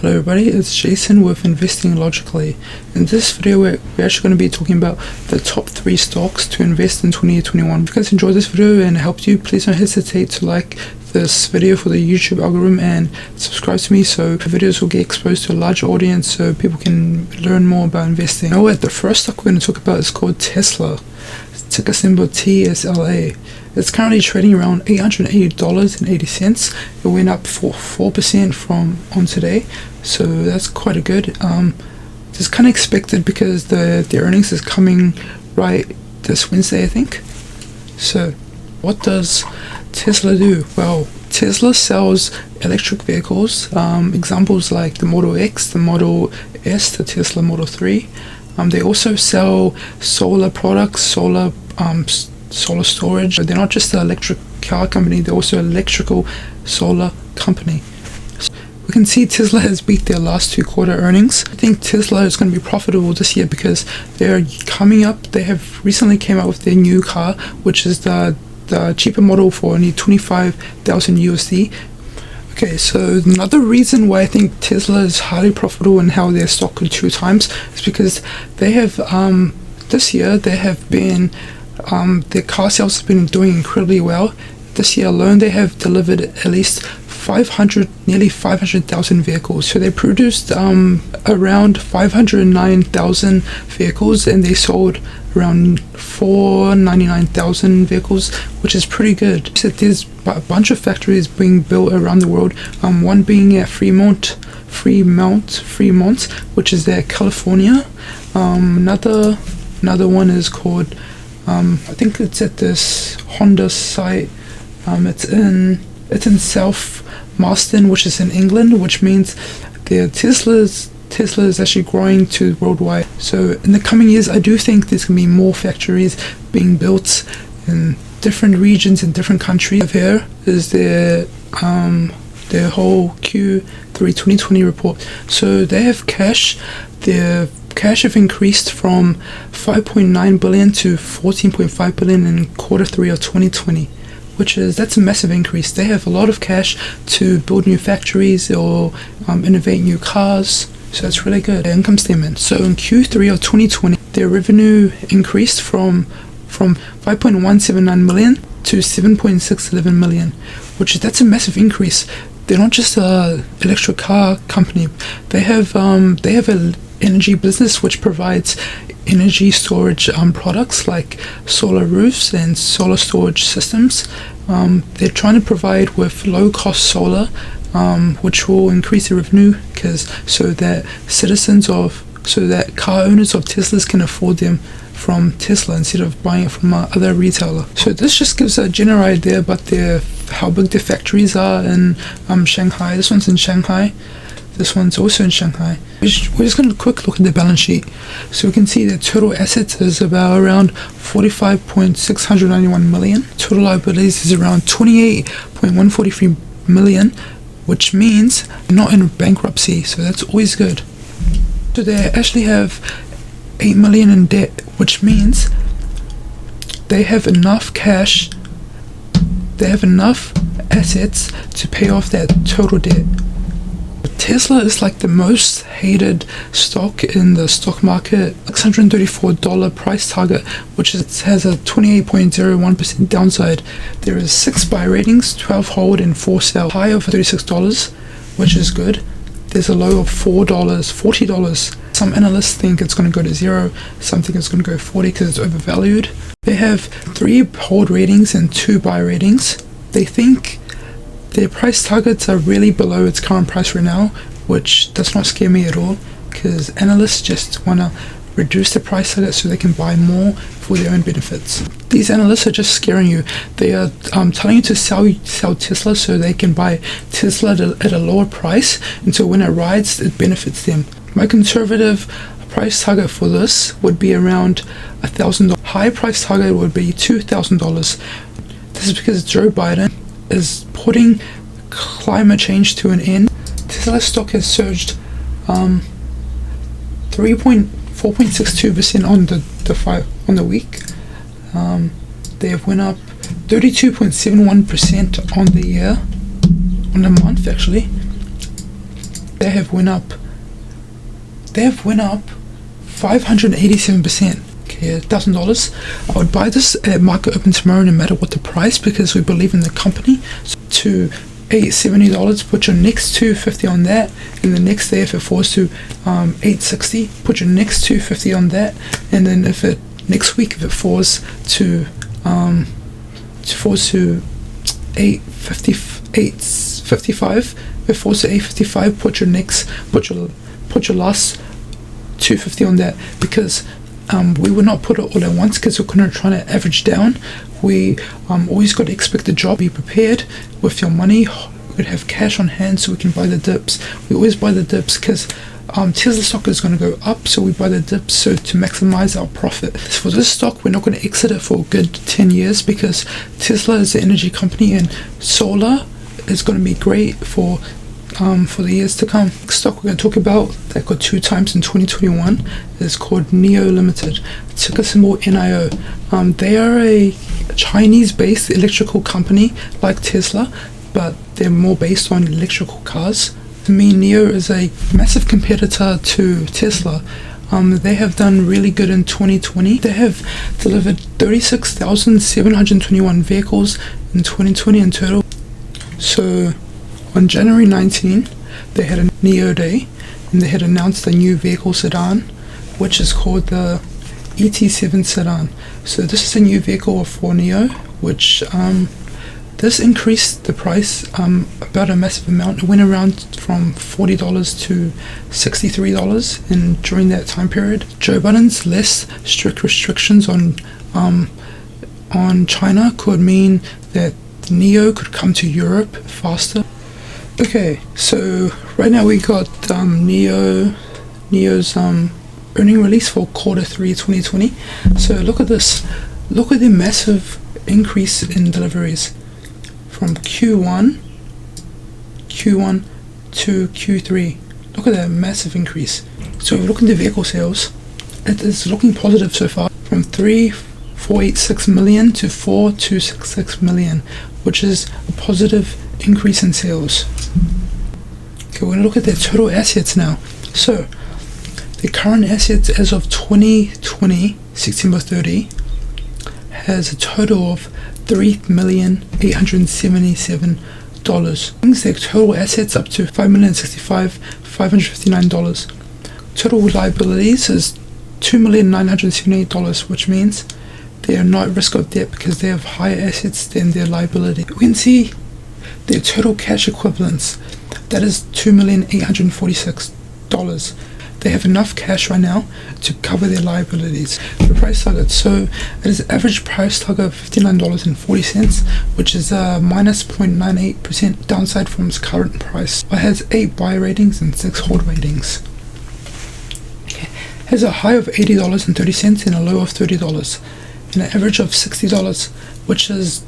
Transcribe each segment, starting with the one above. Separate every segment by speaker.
Speaker 1: Hello everybody, it's Jason with Investing Logically. In this video we're actually going to be talking about the top 3 stocks to invest in 2021. If you guys enjoyed this video and it helped you, please don't hesitate to like this video for the YouTube algorithm and subscribe to me so videos will get exposed to a larger audience so people can learn more about investing. Now the first stock we're going to talk about is called Tesla, ticker symbol TSLA. It's currently trading around $880.80. It went up 4% from on today, so that's quite a good. It's kind of expected because the earnings is coming right this Wednesday, I think. So, what does Tesla do? Well, Tesla sells electric vehicles. Examples like the Model X, the Model S, the Tesla Model 3. They also sell solar products, solar storage. They're not just an electric car company, they're also an electrical solar company. So we can see Tesla has beat their last 2 quarter earnings. I think Tesla is going to be profitable this year because they're coming up. They have recently came out with their new car, which is the cheaper model for only $25,000 USD. Okay, so another reason why I think Tesla is highly profitable and how their stock grew 2 times is because they have this year they have been their car sales have been doing incredibly well. This year alone they have delivered at least nearly 500,000 vehicles. So they produced around 509,000 vehicles and they sold around 499,000 vehicles, which is pretty good. So there's a bunch of factories being built around the world, one being at Fremont, which is there, California. Another one is called I think it's at this Honda site. It's in South Marston, which is in England, which means the Tesla is actually growing to worldwide. So in the coming years, I do think there's going to be more factories being built in different regions in different countries. Here is their whole Q3 2020 report. So they have cash. Their cash have increased from 5.9 billion to 14.5 billion in Q3 of 2020, that's a massive increase. They have a lot of cash to build new factories or innovate new cars, so that's really good. Their income statement. So in Q3 of 2020, their revenue increased from 5.179 million to 7.611 million, that's a massive increase. They're not just a electric car company. They have an energy business which provides energy storage products like solar roofs and solar storage systems. They're trying to provide with low cost solar, which will increase the revenue so that car owners of Teslas can afford them from Tesla instead of buying it from other retailer. So this just gives a general idea about how big their factories are in Shanghai. This one's in Shanghai. This one's also in Shanghai. We're just going to quick look at the balance sheet. So we can see that total assets is around 45.691 million. Total liabilities is around 28.143 million, which means they're not in bankruptcy, so that's always good. So they actually have 8 million in debt, which means they have enough cash, they have enough assets to pay off that total debt. Tesla is like the most hated stock in the stock market. $634 price target, which has a 28.01% downside. There is 6 buy ratings, 12 hold and 4 sell. High of $36, which is good. There's a low of $40. Some analysts think it's going to go to 0. Some think it's going to go 40 because it's overvalued. They have 3 hold ratings and 2 buy ratings. They think their price targets are really below its current price right now, which does not scare me at all because analysts just want to reduce the price target so they can buy more for their own benefits. These analysts are just scaring you. They are telling you to sell Tesla so they can buy Tesla at a lower price, and so when it rides, it benefits them. My conservative price target for this would be around $1,000. High price target would be $2,000. This is because Joe Biden is putting climate change to an end. Tesla stock has surged 4.62% on the week. They have went up 32.71% on the year, on the month actually. they have went up 587%. Okay, $1,000. I would buy this at market open tomorrow no matter what the price, because we believe in the company. So to $870, put your next $250 on that, and the next day if it falls to $860, put your next $250 on that, and then if it next week if it falls to $855, if it falls to $855, put your last $250 on that, because we will not put it all at once, because we're kind of trying to average down. We always got to expect the job. Be prepared with your money. We could have cash on hand so we can buy the dips. We always buy the dips because Tesla stock is going to go up, so we buy the dips so to maximize our profit. For this stock, we're not going to exit it for a good 10 years because Tesla is an energy company and solar is going to be great for the years to come. Next stock we're going to talk about that got 2 times in 2021 is called NIO Limited. Ticker symbol NIO. They are a Chinese-based electrical company like Tesla, but they're more based on electrical cars. To me, NIO is a massive competitor to Tesla. They have done really good in 2020. They have delivered 36,721 vehicles in 2020 in total. So on January 19, they had a NIO Day, and they had announced a new vehicle sedan, which is called the ET7 sedan. So this is a new vehicle for NIO, which this increased the price about a massive amount. It went around from $40 to $63 during that time period. Joe Biden's less strict restrictions on China could mean that NIO could come to Europe faster. Okay, so right now we got NIO's earning release for quarter 3 2020. So look at this. Look at the massive increase in deliveries from Q1 to Q3. Look at that massive increase. So if we look into vehicle sales, it is looking positive so far, from 3,486 million to 4,266 million, which is a positive increase in sales. Okay, we're going to look at their total assets now. So the current assets as of 2020 September 30 has a total of $3,877. Brings their total assets up to $5,065,559. Total liabilities is $2,978, which means they are not at risk of debt because they have higher assets than their liability. We can see their total cash equivalents, that is $2,846. They have enough cash right now to cover their liabilities. The price target, so it is average price target of $59.40, which is a minus 0.98% downside from its current price. It has 8 buy ratings and 6 hold ratings. It has a high of $80.30 and a low of $30, and an average of $60, which is,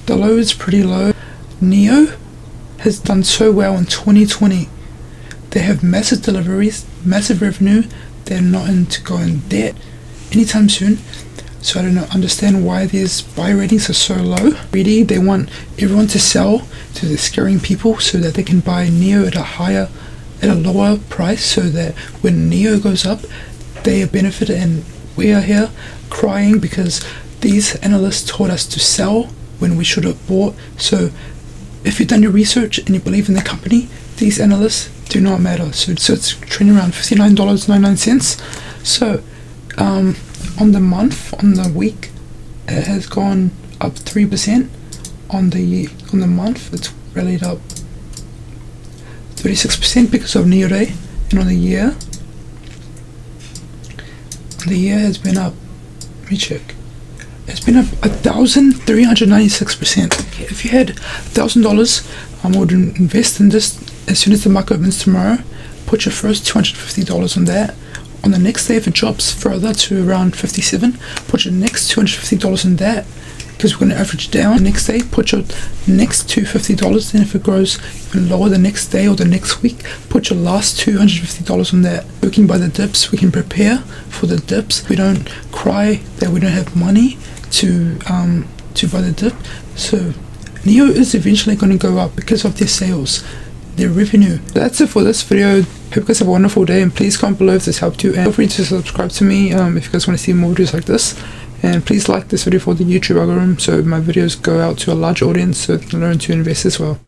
Speaker 1: the low is pretty low. NIO has done so well in 2020. They have massive deliveries, massive revenue. They're not into going debt anytime soon. So I don't understand why these buy ratings are so low. Really, they want everyone to sell to the scaring people so that they can buy NIO at a lower price, so that when NIO goes up, they are benefited, and we are here crying because these analysts told us to sell when we should have bought. So if you've done your research and you believe in the company, these analysts do not matter. So it's trading around $59.99. So on the week, it has gone up 3%. On the month, it's rallied up 36% because of NIO Day. And on the year has been up, let me check, it's been up 1,396%. Okay, if you had $1,000, I would invest in this as soon as the market opens tomorrow. Put your first $250 on that. On the next day, if it drops further to around 57, put your next $250 on that, because we're going to average down. The next day, put your next $250, and if it grows even lower the next day or the next week, put your last $250 on that. We can buy the dips, we can prepare for the dips. We don't cry that we don't have money to buy the dip. So NIO is eventually going to go up because of their sales. their revenue. That's it for this video. Hope you guys have a wonderful day, and please comment below if this helped you, and feel free to subscribe to me if you guys want to see more videos like this. And please like this video for the YouTube algorithm so my videos go out to a large audience so they can learn to invest as well.